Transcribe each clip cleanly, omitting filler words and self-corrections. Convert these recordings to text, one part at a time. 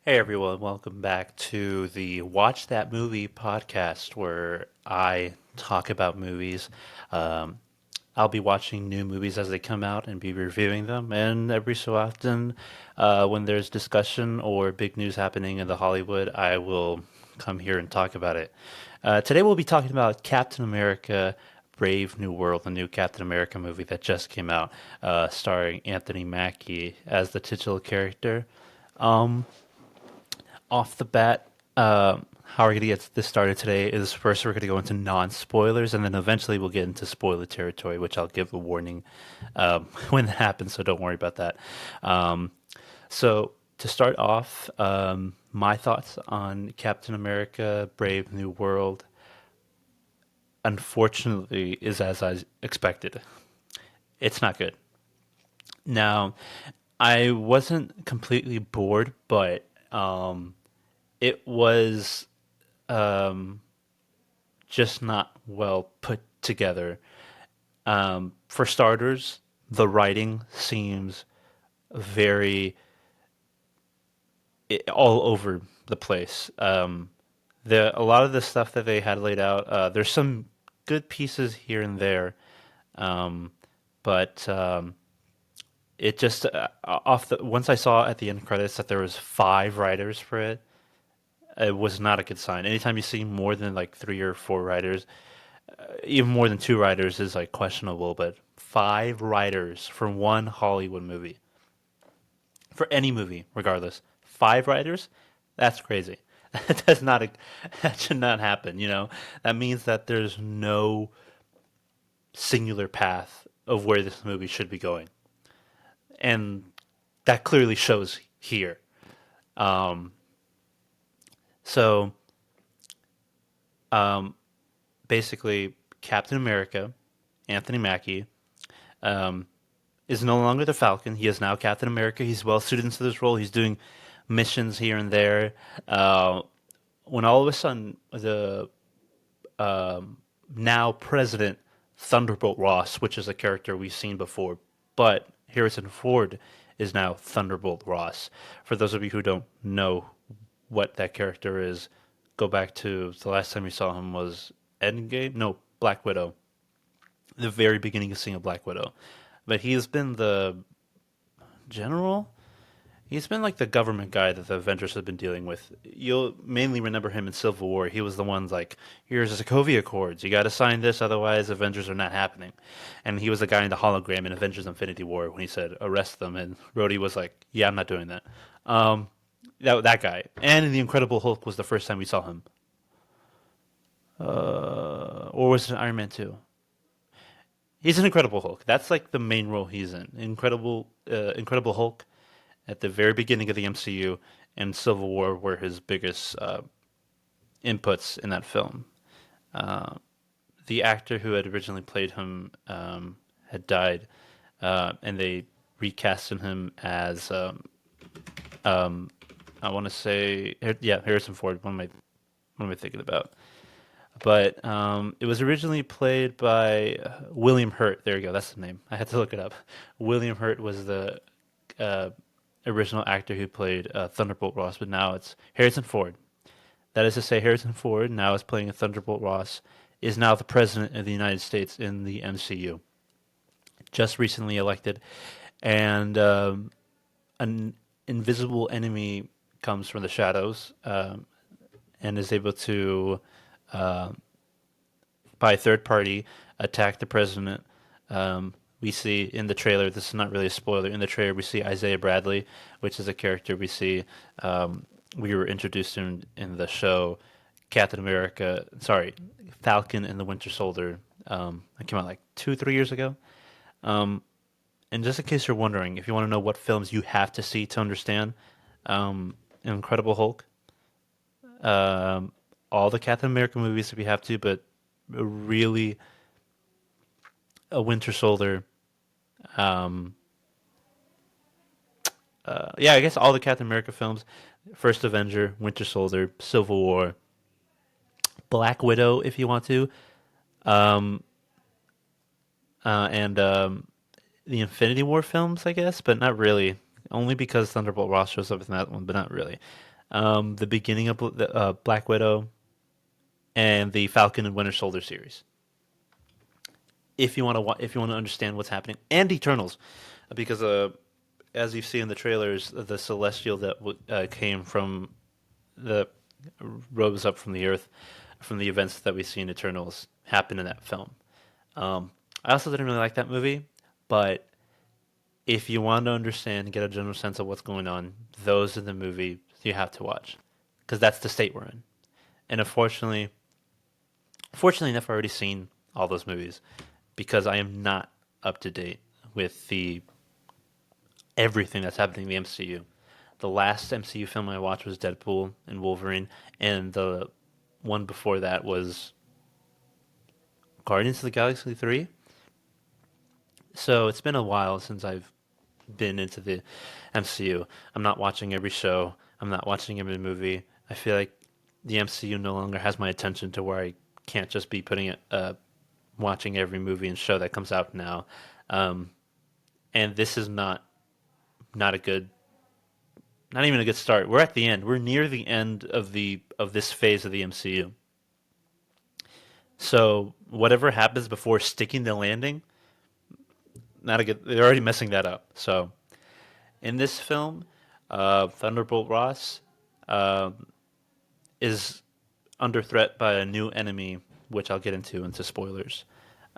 Hey everyone, welcome back to the Watch That Movie podcast where I talk about movies. Um, I'll be watching new movies as they come out and be reviewing them. And every so often, when there's discussion or big news happening in the Hollywood, I will come here and talk about it. Today we'll be talking about Captain America Brave New World, the new Captain America movie that just came out, starring Anthony Mackie as the titular character. Off the bat, how we're going to get this started today is first we're going to go into non spoilers, and then eventually we'll get into spoiler territory, which I'll give a warning when that happens, so don't worry about that. Um, so, to start off, my thoughts on Captain America Brave New World, unfortunately, is as I expected. It's not good. Now, I wasn't completely bored, but it was um, just not well put together. For starters, the writing seems very all over the place. A lot of the stuff that they had laid out, there's some good pieces here and there, um, but it just off the once I saw at the end credits that there was five writers for it, it was not a good sign. Anytime you see more than like three or four writers, even more than two writers is like questionable, but five writers for one Hollywood movie, for any movie, regardless, five writers, that's crazy. That does not that should not happen. That means that there's no singular path of where this movie should be going, and that clearly shows here. Um, so um, basically, Captain America, Anthony Mackie, um, is no longer the Falcon. He is now Captain America. He's well suited into this role. He's doing missions here and there. Uh, when all of a sudden the now President Thunderbolt Ross, which is a character we've seen before, but Harrison Ford is now Thunderbolt Ross. For those of you who don't know what that character is, go back to the last time we saw him was Endgame? No, Black Widow. The very beginning of seeing Black Widow. But he has been the general. He's been like the government guy that the Avengers have been dealing with. You'll mainly remember him in Civil War. He was the one's like, here's the Sokovia Accords. You got to sign this, otherwise Avengers are not happening. And he was the guy in the hologram in Avengers Infinity War when he said, arrest them. And Rhodey was like, yeah, I'm not doing that. Um, that guy. And in The Incredible Hulk was the first time we saw him. Or was it Iron Man 2? He's an Incredible Hulk. That's like the main role he's in. Incredible Hulk at the very beginning of the MCU, and Civil War were his biggest inputs in that film. Uh, the actor who had originally played him had died, and they recasted him as um, I want to say, yeah, Harrison Ford. What am I thinking about? But it was originally played by William Hurt. There you go. That's the name. I had to look it up. William Hurt was the uh, original actor who played Thunderbolt Ross, but now it's Harrison Ford. That is to say, Harrison Ford now is playing a Thunderbolt Ross, is now the president of the United States in the MCU. Just recently elected, and an invisible enemy comes from the shadows and is able to, uh, by a third party, attack the president. We see in the trailer, this is not really a spoiler, in the trailer we see Isaiah Bradley, which is a character we see, we were introduced in the show Captain America, sorry, Falcon and the Winter Soldier. It came out like 2, 3 years ago. Um, and just in case you're wondering, if you want to know what films you have to see to understand Incredible Hulk, um, all the Captain America movies if you have to, but really a Winter Soldier. Um, yeah, I guess all the Captain America films: First Avenger, Winter Soldier, Civil War, Black Widow, if you want to, um, and the Infinity War films, I guess, but not really. Only because Thunderbolt Ross shows up in that one, but not really. the beginning of the Black Widow, and the Falcon and Winter Soldier series. If you want to, if you want to understand what's happening, and Eternals, because as you see in the trailers, the Celestial that came from the rose up from the earth, from the events that we see in Eternals, happened in that film. I also didn't really like that movie, but if you want to understand and get a general sense of what's going on, those are the movies you have to watch, because that's the state we're in. And fortunately enough, I've already seen all those movies because I am not up to date with the everything that's happening in the MCU. The last MCU film I watched was Deadpool and Wolverine, and the one before that was Guardians of the Galaxy 3. So it's been a while since I've been into the MCU. I'm not watching every show. I'm not watching every movie. I feel like the MCU no longer has my attention to where I can't just be putting it, watching every movie and show that comes out now. Um, and this is not a good, not even a good start. We're at the end. We're near the end of this phase of the MCU. So whatever happens before sticking the landing, not a good. They're already messing that up. So in this film, Thunderbolt Ross uh, is under threat by a new enemy, which I'll get into spoilers.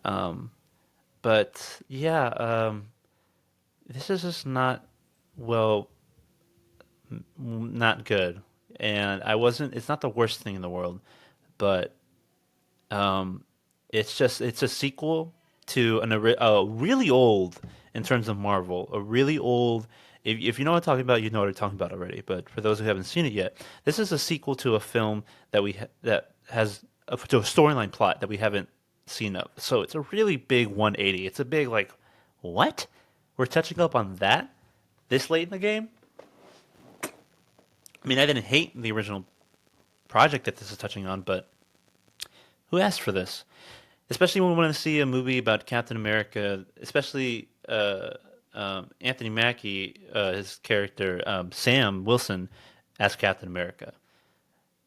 Um, but yeah, this is just not well, not good. And I wasn't. It's not the worst thing in the world, but um, it's a sequel to a really old in terms of Marvel, a really old. If you know what I'm talking about, you know what I'm talking about already. But for those who haven't seen it yet, this is a sequel to a film that has to a storyline plot that we haven't seen of. So it's a really big 180. It's a big like, what? We're touching up on that this late in the game. I mean, I didn't hate the original project that this is touching on, but who asked for this? Especially when we want to see a movie about Captain America, especially Anthony Mackie, his character Sam Wilson, as Captain America,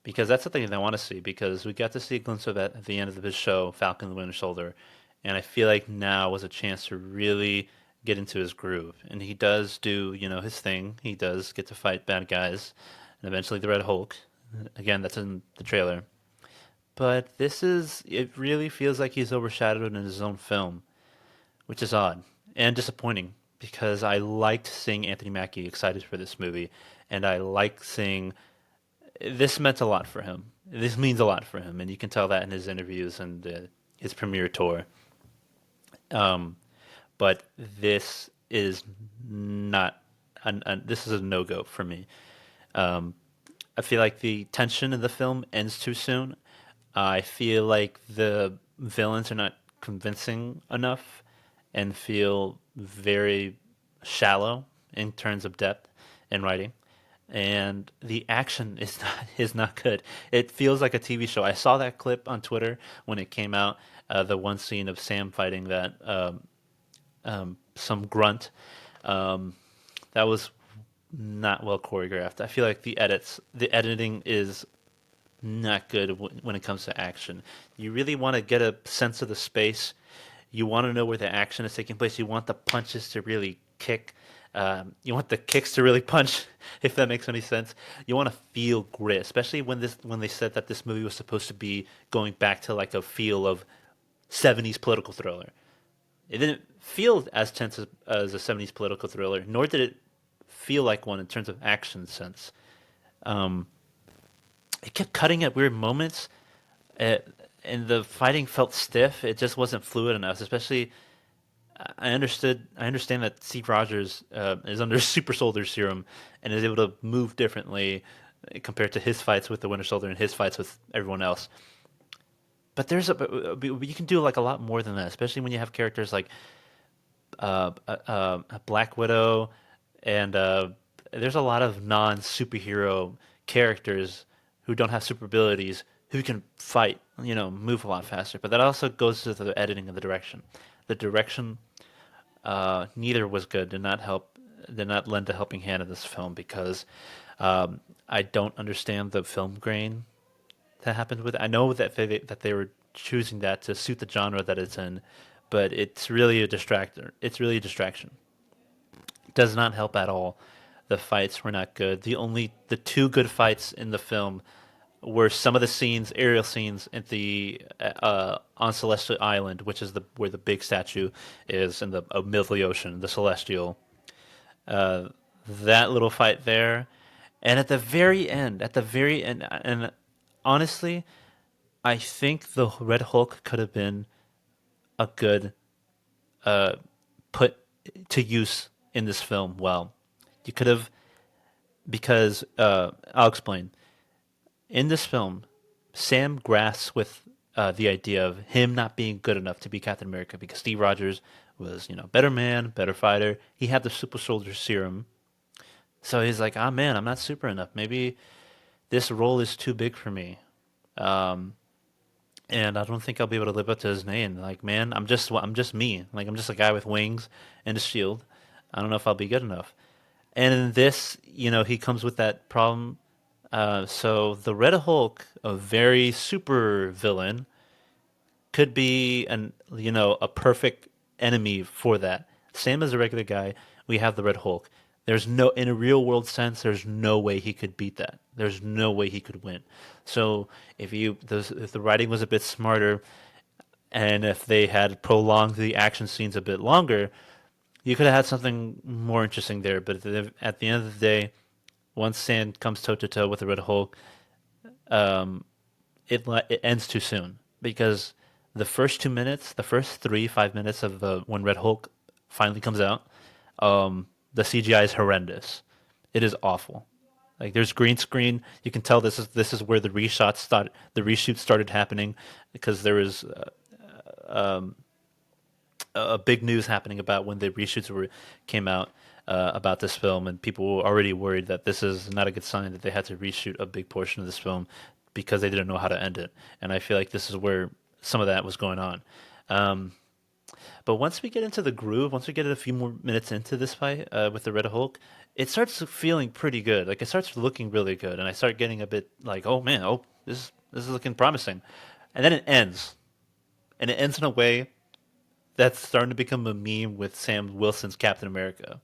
because that's something that I want to see. Because we got to see a glimpse of that at the end of his show, Falcon and the Winter Soldier, and I feel like now was a chance to really get into his groove. And he does do, his thing. He does get to fight bad guys, and eventually the Red Hulk. Again, that's in the trailer. But it really feels like he's overshadowed in his own film, which is odd and disappointing because I liked seeing Anthony Mackie excited for this movie, and I like seeing this meant a lot for him. This means a lot for him, and you can tell that in his interviews and his premiere tour. Um, but this is not, this is a no go for me. Um, I feel like the tension in the film ends too soon. I feel like the villains are not convincing enough and feel very shallow in terms of depth and writing. And the action is not good. It feels like a TV show. I saw that clip on Twitter when it came out. The one scene of Sam fighting that some grunt. Um, that was not well choreographed. I feel like the editing is not good when it comes to action. You really want to get a sense of the space. You want to know where the action is taking place. You want the punches to really kick. You want the kicks to really punch, if that makes any sense. You want to feel grit, especially when they said that this movie was supposed to be going back to like a feel of 70s political thriller. It didn't feel as tense as a 70s political thriller, nor did it feel like one in terms of action sense. Um, it kept cutting at weird moments, uh, and the fighting felt stiff. It just wasn't fluid enough. Especially, I understand that Steve Rogers is under super soldier serum and is able to move differently compared to his fights with the Winter Soldier and his fights with everyone else. But you can do like a lot more than that, especially when you have characters like Black Widow, and there's a lot of non superhero characters who don't have super abilities who can fight, move a lot faster. But that also goes to the editing and the direction. The direction neither was good. Did not lend a helping hand in this film because I don't understand the film grain that happened with it. I know that they were choosing that to suit the genre that it's in, but it's really a distractor. It's really a distraction. It does not help at all. The fights were not good. The two good fights in the film were some of the scenes, aerial scenes at the on Celestial Island, which is the where the big statue is in the middle of the ocean, the Celestial. Uh, that little fight there, and at the very end, and honestly, I think the Red Hulk could have been a good put to use in this film. Well, you could have because I'll explain. In this film, Sam grasps with the idea of him not being good enough to be Captain America because Steve Rogers was, better man, better fighter. He had the super soldier serum. So he's like, ah, man, I'm not super enough. Maybe this role is too big for me. Um, and I don't think I'll be able to live up to his name. Like, man, I'm just me. Like, I'm just a guy with wings and a shield. I don't know if I'll be good enough. And in this, he comes with that problem. So the Red Hulk, a very super villain, could be a perfect enemy for that. Same as a regular guy, we have the Red Hulk. There's no in a real world sense, there's no way he could beat that. There's no way he could win. So if the writing was a bit smarter and if they had prolonged the action scenes a bit longer, you could have had something more interesting there. But at the end of the day, once Sam comes toe to toe with the Red Hulk, um, it ends too soon because the first 2 minutes, the first 3 5 minutes of when Red Hulk finally comes out, the CGI is horrendous. It is awful. Like there's green screen. You can tell this is where the reshoots started happening because there was a big news happening about when the reshoots came out about this film, and people were already worried that this is not a good sign that they had to reshoot a big portion of this film because they didn't know how to end it. And I feel like this is where some of that was going on. Um, but once we get into the groove, once we get a few more minutes into this fight with the Red Hulk, it starts feeling pretty good. Like it starts looking really good, and I start getting a bit like, oh man, this is looking promising. And then it ends, and it ends in a way that's starting to become a meme with Sam Wilson's Captain America.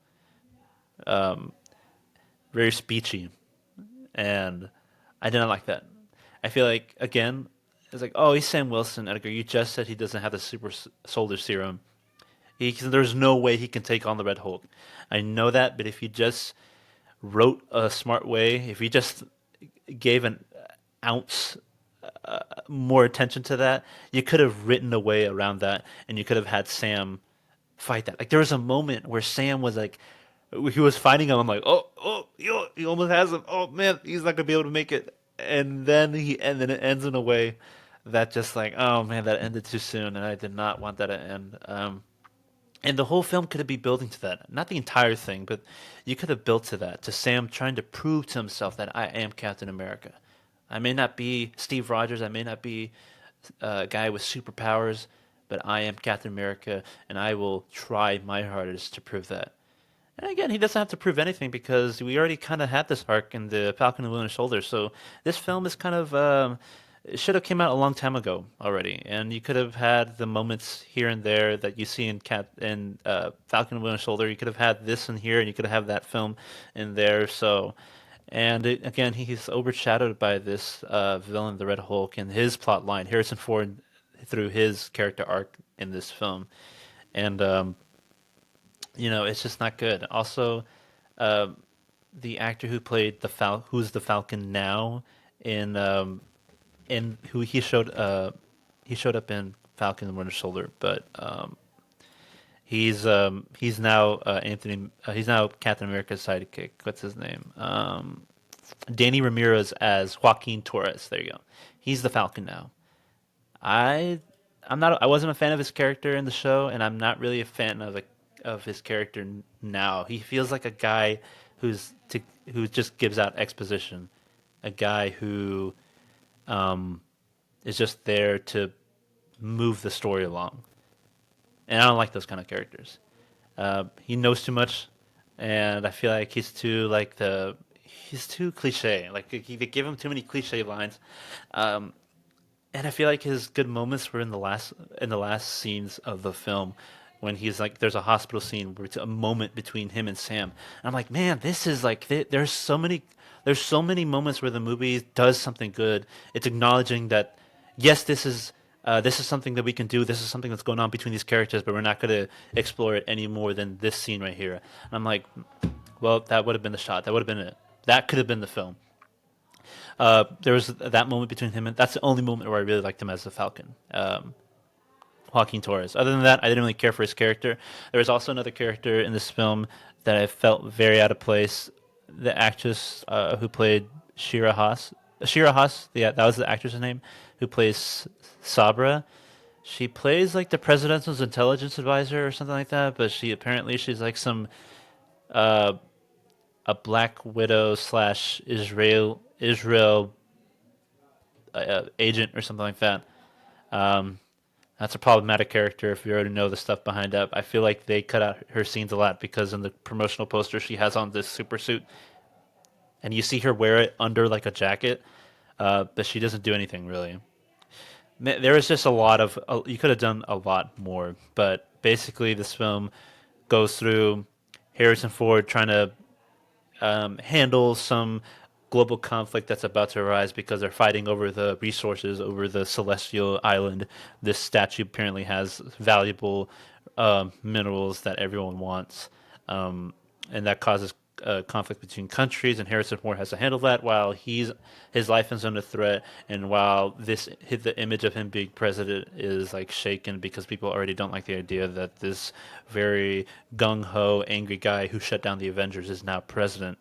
Very speechy, and I didn't like that. I feel like again, it's like, oh, he's Sam Wilson, Edgar. You just said he doesn't have the super soldier serum. There's no way he can take on the Red Hulk. I know that, but if you just wrote a smart way, if you just gave an ounce more attention to that, you could have written a way around that, and you could have had Sam fight that. Like there was a moment where Sam was like, he was fighting him. I'm like, he almost has him. Oh man, he's not gonna be able to make it. And then it ends in a way that just like, oh man, that ended too soon, and I did not want that to end. And the whole film could have been building to that. Not the entire thing, but you could have built to that, to Sam trying to prove to himself that I am Captain America. I may not be Steve Rogers, I may not be a guy with superpowers, but I am Captain America, and I will try my hardest to prove that. And again, he doesn't have to prove anything because we already kind of had this arc in the Falcon and Winter Soldier. So this film is kind of it should have came out a long time ago already, and you could have had the moments here and there that you see in Falcon and Winter Soldier. You could have had this in here, and you could have that film in there. So, again, he's overshadowed by this villain, the Red Hulk, and his plot line. Harrison Ford through his character arc in this film, and it's just not good. Also, uh, the actor who played who's the Falcon now in who he showed up in Falcon and Winter Soldier, but he's now he's now Captain America's sidekick. What's his name? Danny Ramirez as Joaquin Torres. There you go. He's the Falcon now. I I wasn't a fan of his character in the show, and I'm not really a fan of his character now. He feels like a guy who just gives out exposition, a guy who is just there to move the story along, and I don't like those kind of characters. He knows too much, and I feel like he's too like he's too cliche. Like they give him too many cliche lines. Um, and I feel like his good moments were in the last scenes of the film when he's like there's a hospital scene where it's a moment between him and Sam. And I'm like, man, this is like there's so many moments where the movie does something good. It's acknowledging that yes, this is something that we can do. This is something that's going on between these characters, but we're not going to explore it any more than this scene right here. And I'm like, well, that would have been the shot. That would have been it. That could have been the film. There was that moment between him, and that's the only moment where I really liked him as the Falcon, Joaquin Torres. Other than that, I didn't really care for his character. There was also another character in this film that I felt very out of place. The actress who played Shira Haas, yeah, that was the actress's name, who plays Sabra. She plays like the president's intelligence advisor or something like that, but she's like some uh, a Black Widow slash Israel agent or something like that. Um, that's a problematic character if you already know the stuff behind that. I feel like they cut out her scenes a lot because in the promotional poster she has on this super suit, and you see her wear it under like a jacket, but she doesn't do anything really. There is just a lot of you could have done a lot more, but basically this film goes through Harrison Ford trying to handle some global conflict that's about to arise because they're fighting over the resources over the celestial island. This statue apparently has valuable minerals that everyone wants, and that causes conflict between countries. And Harrison Ford has to handle that while his life is under threat, and while the image of him being president is like shaken because people already don't like the idea that this very gung ho, angry guy who shut down the Avengers is now president.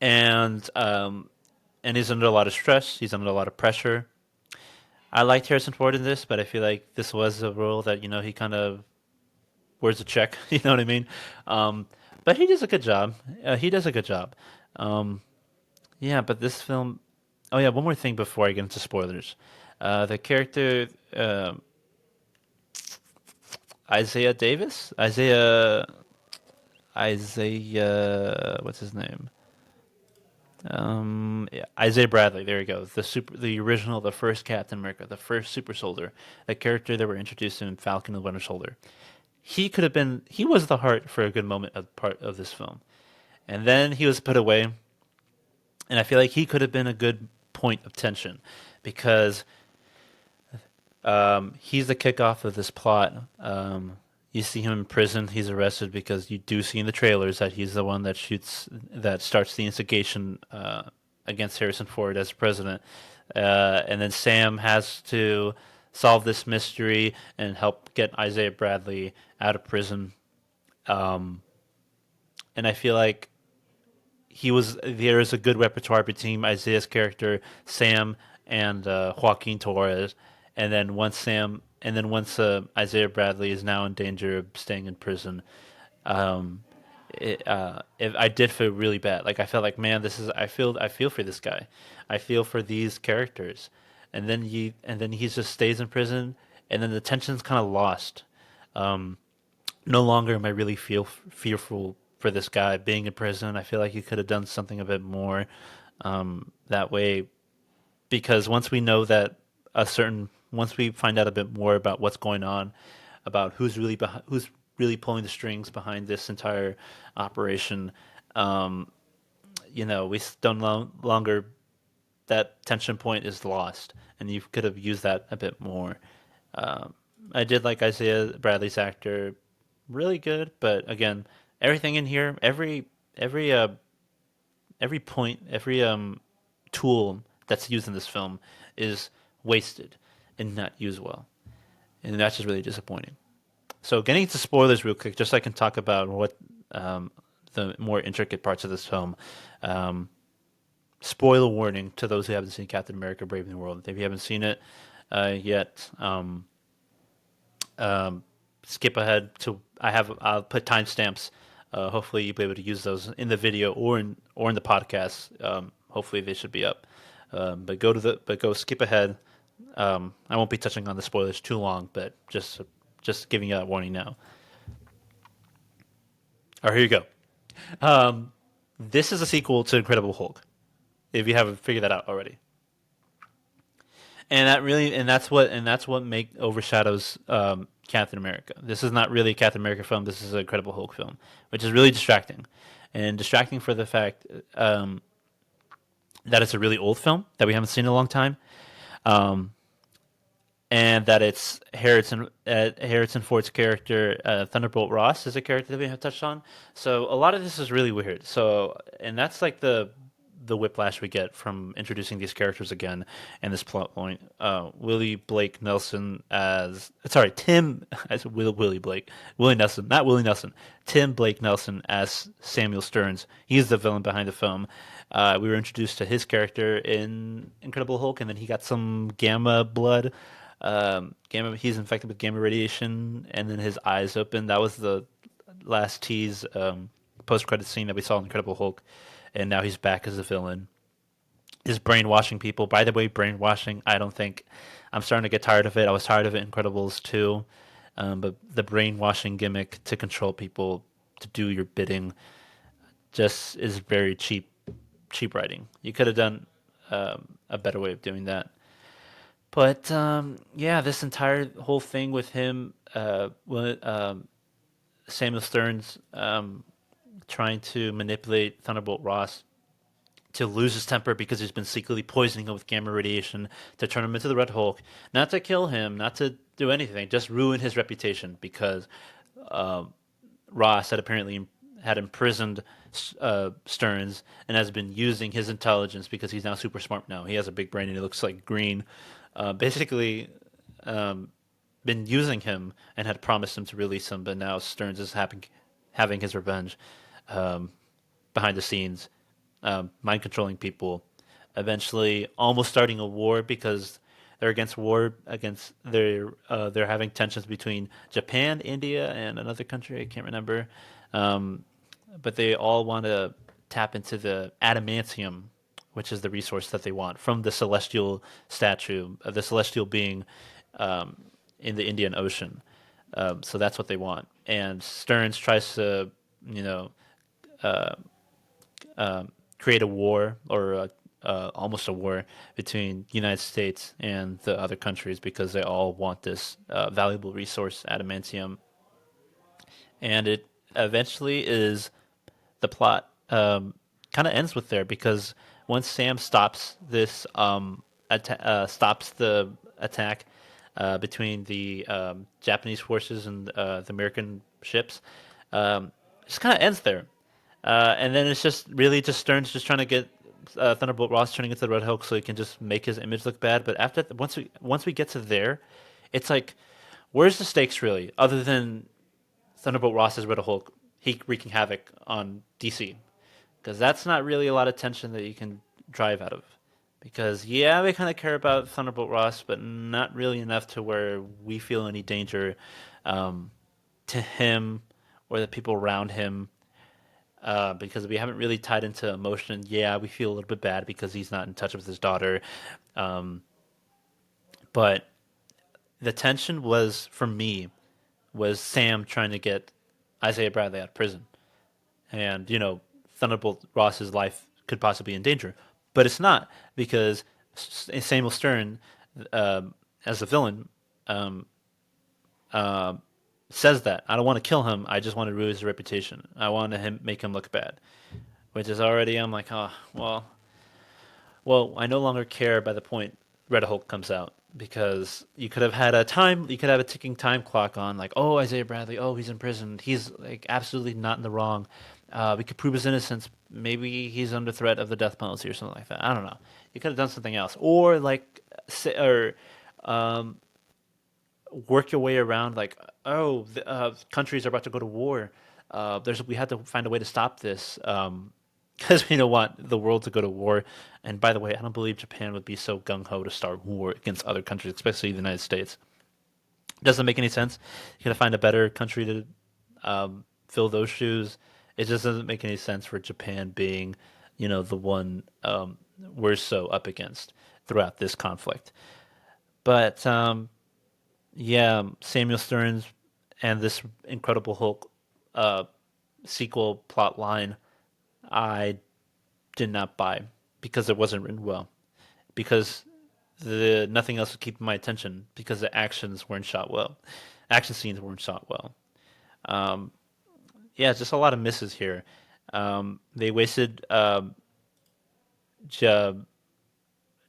And and he's under a lot of stress. He's under a lot of pressure. I liked Harrison Ford in this, but I feel like this was a role that he kind of wears a check. You know what I mean? Um, but he does a good job. He does a good job. Um, yeah, but this film. Oh yeah, one more thing before I get into spoilers. The character Isaiah Davis, Isaiah, what's his name? Yeah, Isaiah Bradley. There you go. The original, the first Captain America, the first super soldier, the character that were introduced in Falcon and the Winter Soldier. He could have been. He was the heart for a good moment of part of this film, and then he was put away. And I feel like he could have been a good point of tension, because he's the kickoff of this plot. You see him in prison. He's arrested because you do see in the trailers that he's the one that starts the instigation against Harrison Ford as president. And then Sam has to solve this mystery and help get Isaiah Bradley out of prison. Um, and I feel like there is a good repertoire between Isaiah's character, Sam, and Joaquin Torres. And then once Isaiah Bradley is now in danger of staying in prison, um, I did feel really bad. Like I felt like, man, I feel for this guy. I feel for these characters. And then he just stays in prison, and then the tension's kind of lost. No longer am I really fearful for this guy being in prison. I feel like he could have done something a bit more that way, because once we find out a bit more about what's going on, about who's really pulling the strings behind this entire operation, um, we don't longer that tension point is lost, and you could have used that a bit more. Um, I did like Isaiah Bradley's actor, really good, but again, everything in here, every every point, every tool that's used in this film is wasted and not used well, and that's just really disappointing. So, getting into spoilers real quick, just so I can talk about what um, the more intricate parts of this film. Um, Spoiler warning to those who haven't seen Captain America: Brave New World. If you haven't seen it yet, um, skip ahead to I'll put timestamps. Hopefully, you'll be able to use those in the video or in the podcast. Hopefully, they should be up. But go skip ahead. I won't be touching on the spoilers too long, but just giving you that warning now. All right, here you go. Um, This is a sequel to Incredible Hulk. If you haven't figured that out already, and that's what make overshadows Captain America. This is not really a Captain America film. This is an Incredible Hulk film, which is really distracting, and distracting for the fact that it's a really old film that we haven't seen in a long time, um, and that it's Harrison Ford's character Thunderbolt Ross is a character that we have touched on. So a lot of this is really weird. So and that's like the whiplash we get from introducing these characters again and this plot point. Willie Blake Nelson as sorry Tim as Willie Blake Willie Nelson not Willie Nelson Tim Blake Nelson as Samuel Stearns. He's the villain behind the film. We were introduced to his character in Incredible Hulk, and then he got some gamma blood. Gamma, he's infected with gamma radiation, and then his eyes open. That was the last tease post-credit scene that we saw in Incredible Hulk, and now he's back as a villain. Is brainwashing people. By the way, brainwashing. I don't think I'm starting to get tired of it. I was tired of it in Incredibles too, but the brainwashing gimmick to control people to do your bidding just is very cheap writing. You could have done a better way of doing that. But yeah, this entire whole thing with him, Samuel Stearns trying to manipulate Thunderbolt Ross to lose his temper because he's been secretly poisoning him with gamma radiation to turn him into the Red Hulk, not to kill him, not to do anything, just ruin his reputation because Ross had apparently had imprisoned Stearns and has been using his intelligence because he's now super smart now. He has a big brain and he looks like green. Basically, been using him and had promised him to release him, but now Stearns is having his revenge behind the scenes, mind controlling people, eventually almost starting a war because they're against war against they're having tensions between Japan, India, and another country I can't remember, but they all want to tap into the adamantium, which is the resource that they want from the celestial statue, the celestial being in the Indian Ocean. So that's what they want. And Stearns tries to, you know, create a war or almost a war between the United States and the other countries because they all want this valuable resource, adamantium. And it eventually is the plot kind of ends with there because once Sam stops this stops the attack between the Japanese forces and the American ships, it just kind of ends there. And then it's just really just Stearns just trying to get Thunderbolt Ross turning into the Red Hulk so he can just make his image look bad. But after once we get to there, it's like, where's the stakes really? Other than Thunderbolt Ross as Red Hulk, he wreaking havoc on DC, because that's not really a lot of tension that you can drive out of. Because yeah, we kind of care about Thunderbolt Ross, but not really enough to where we feel any danger to him or the people around him. Because we haven't really tied into emotion. Yeah, we feel a little bit bad because he's not in touch with his daughter. Um, but the tension was, for me, was Sam trying to get Isaiah Bradley out of prison. And, Thunderbolt Ross's life could possibly be in danger. But it's not, because Samuel Stern, as a villain, um, uh, says that I don't want to kill him. I just want to ruin his reputation. I want to make him look bad, which is already I'm like, oh well, I no longer care by the point Red Hulk comes out because you could have had you could have a ticking time clock on, like, oh, Isaiah Bradley, oh, he's in prison, he's like absolutely not in the wrong. We could prove his innocence. Maybe he's under threat of the death penalty or something like that. I don't know. You could have done something else, or like, or um, work your way around like, oh, countries are about to go to war. We had to find a way to stop this because we don't want the world to go to war. And by the way, I don't believe Japan would be so gung ho to start war against other countries, especially the United States. Doesn't make any sense. You gotta find a better country to fill those shoes. It just doesn't make any sense for Japan being, the one we're so up against throughout this conflict. But yeah, Samuel Stearns and this Incredible Hulk uh, sequel plot line I did not buy because it wasn't written well. Because the nothing else was keeping my attention because the actions weren't shot well. Action scenes weren't shot well. Um, yeah, just a lot of misses here. They wasted Giancarlo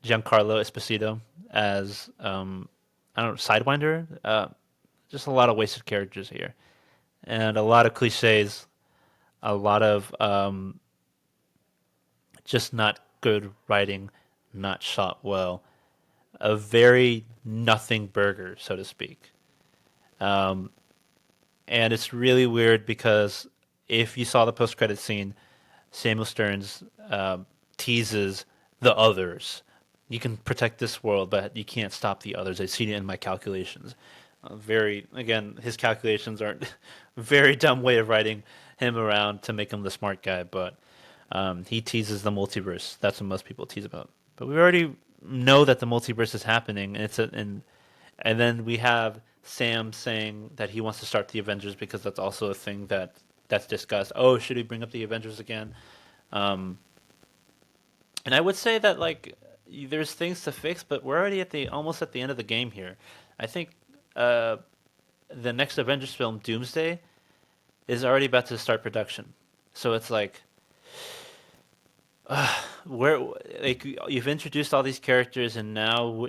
Esposito as I don't know, Sidewinder. Just a lot of wasted characters here, and a lot of cliches. A lot of just not good writing, not shot well. A very nothing burger, so to speak. Um, and it's really weird because if you saw the post credit scene, Samuel Stearns teases the others. You can protect this world, but you can't stop the others. I've seen it in my calculations. Very again, his calculations aren't very dumb way of writing him around to make him the smart guy, but he teases the multiverse. That's what most people tease about. But we already know that the multiverse is happening, and and then we have Sam saying that he wants to start the Avengers because that's also a thing that's discussed. Oh, should we bring up the Avengers again? Um, and I would say that like there's things to fix, but we're already at the almost at the end of the game here. I think uh, the next Avengers film, Doomsday, is already about to start production. So it's like where like you've introduced all these characters, and now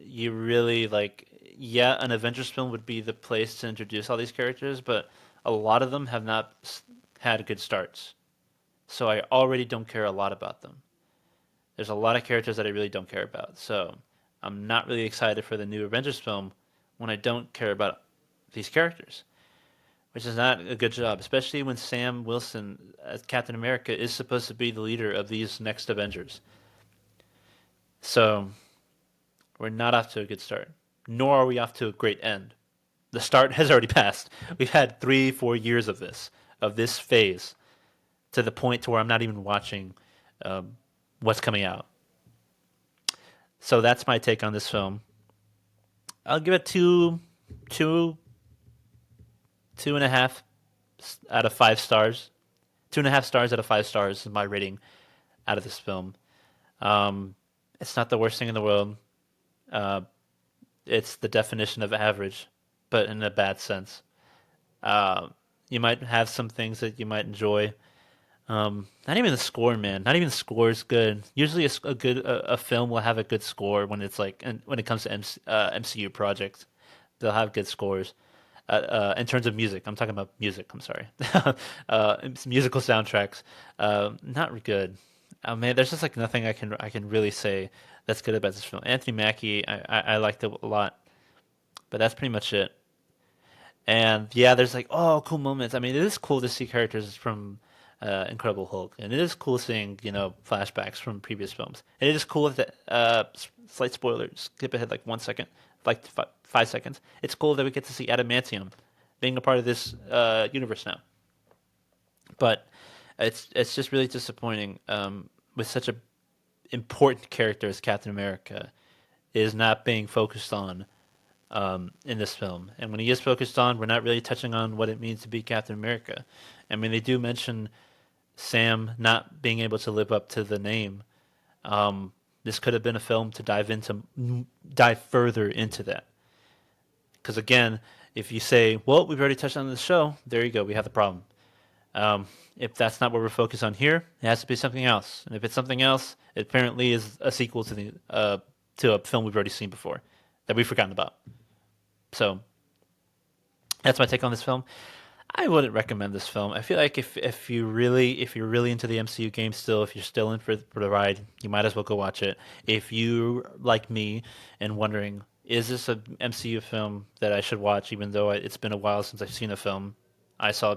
you really like yeah, an Avengers film would be the place to introduce all these characters, but a lot of them have not had good starts. So I already don't care a lot about them. There's a lot of characters that I really don't care about. So I'm not really excited for the new Avengers film when I don't care about these characters, which is not a good job, especially when Sam Wilson as Captain America is supposed to be the leader of these next Avengers. So we're not off to a good start, nor are we off to a great end. The start has already passed. We've had 3, 4 years of this phase, to the point to where I'm not even watching what's coming out. So that's my take on this film. I'll give it two, 2.5 out of 5 stars. 2.5 stars out of 5 stars is my rating out of this film. Um, it's not the worst thing in the world. Uh, it's the definition of average, but in a bad sense. Uh, you might have some things that you might enjoy. Not even the score, man. Not even the score is good. Usually, a film will have a good score when it's like and when it comes to MCU projects, they'll have good scores. In terms of music, I'm talking about music. I'm sorry, musical soundtracks, not good. Man, there's just like nothing I can really say that's good about this film. Anthony Mackie, I liked it a lot, but that's pretty much it. And yeah, there's like cool moments. I mean, it is cool to see characters from Incredible Hulk, and it is cool seeing flashbacks from previous films. And it is cool that slight spoiler, skip ahead like 1 second, like 5 seconds. It's cool that we get to see Adamantium being a part of this universe now. But it's just really disappointing with such a important character as Captain America is not being focused on in this film. And when he is focused on, we're not really touching on what it means to be Captain America. I mean, they do mention Sam not being able to live up to the name. This could have been a film to dive further into that. Because again, if you say, "Well, we've already touched on the show," there you go, we have the problem. If that's not what we're focused on here, it has to be something else. And if it's something else, it apparently is a sequel to a film we've already seen before that we've forgotten about. So that's my take on this film. I wouldn't recommend this film. I feel like if you're really into the MCU game still, if you're still in for the ride, you might as well go watch it. If you like me and wondering, is this a MCU film that I should watch, even though it's been a while since I've seen a film? I saw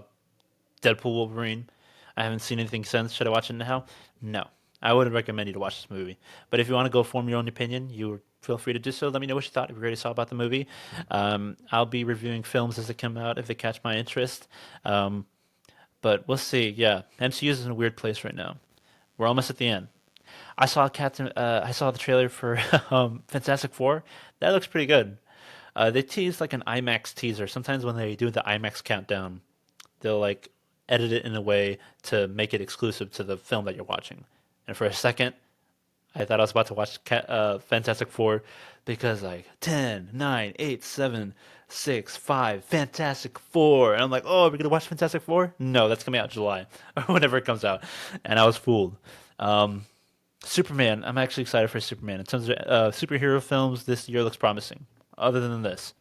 Deadpool Wolverine. I haven't seen anything since. Should I watch it now? No. I wouldn't recommend you to watch this movie. But if you want to go form your own opinion, you feel free to do so. Let me know what you thought. If you already saw about the movie, I'll be reviewing films as they come out if they catch my interest. Um, but we'll see. Yeah, MCU is in a weird place right now. We're almost at the end. I saw the trailer for Fantastic Four. That looks pretty good. They teased like an IMAX teaser. Sometimes when they do the IMAX countdown, they'll like edit it in a way to make it exclusive to the film that you're watching. And for a second, I thought I was about to watch Fantastic Four because like 10, 9, 8, 7, 6, 5, Fantastic Four. And I'm like, oh, we're going to watch Fantastic Four? No, that's coming out in July or whenever it comes out. And I was fooled. Um, Superman, I'm actually excited for Superman. In terms of superhero films, this year looks promising. Other than this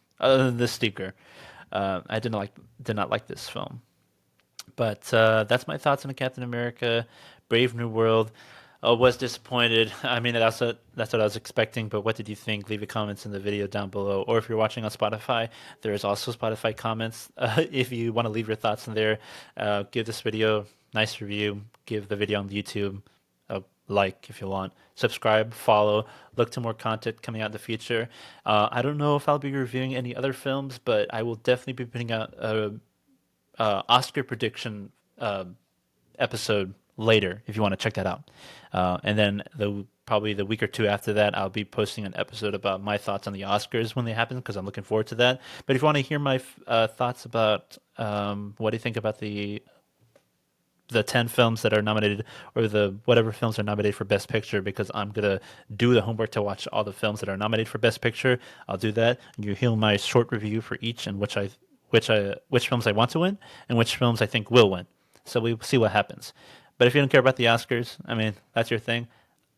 sneaker, I did not like this film. But that's my thoughts on the Captain America, Brave New World. Was disappointed. I mean, that's what I was expecting. But what did you think? Leave your comments in the video down below. Or if you're watching on Spotify, there is also Spotify comments. If you want to leave your thoughts in there, give this video a nice review. Give the video on YouTube a like if you want. Subscribe, follow. Look to more content coming out in the future. I don't know if I'll be reviewing any other films, but I will definitely be putting out a Oscar prediction episode later if you want to check that out. And then probably the week or two after that, I'll be posting an episode about my thoughts on the Oscars when they happen because I'm looking forward to that. But if you want to hear my thoughts about what do you think about the 10 films that are nominated or the whatever films are nominated for Best Picture, because I'm gonna do the homework to watch all the films that are nominated for Best Picture. I'll do that. You hear my short review for each and which films I want to win and which films I think will win. So we see what happens. But if you don't care about the Oscars, I mean, that's your thing.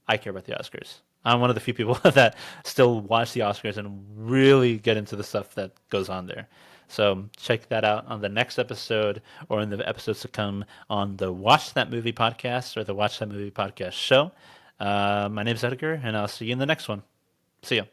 I care about the Oscars. I'm one of the few people that still watch the Oscars and really get into the stuff that goes on there. So check that out on the next episode or in the episodes to come on the Watch That Movie podcast or the Watch That Movie podcast show. My name is Edgar, and I'll see you in the next one. See ya.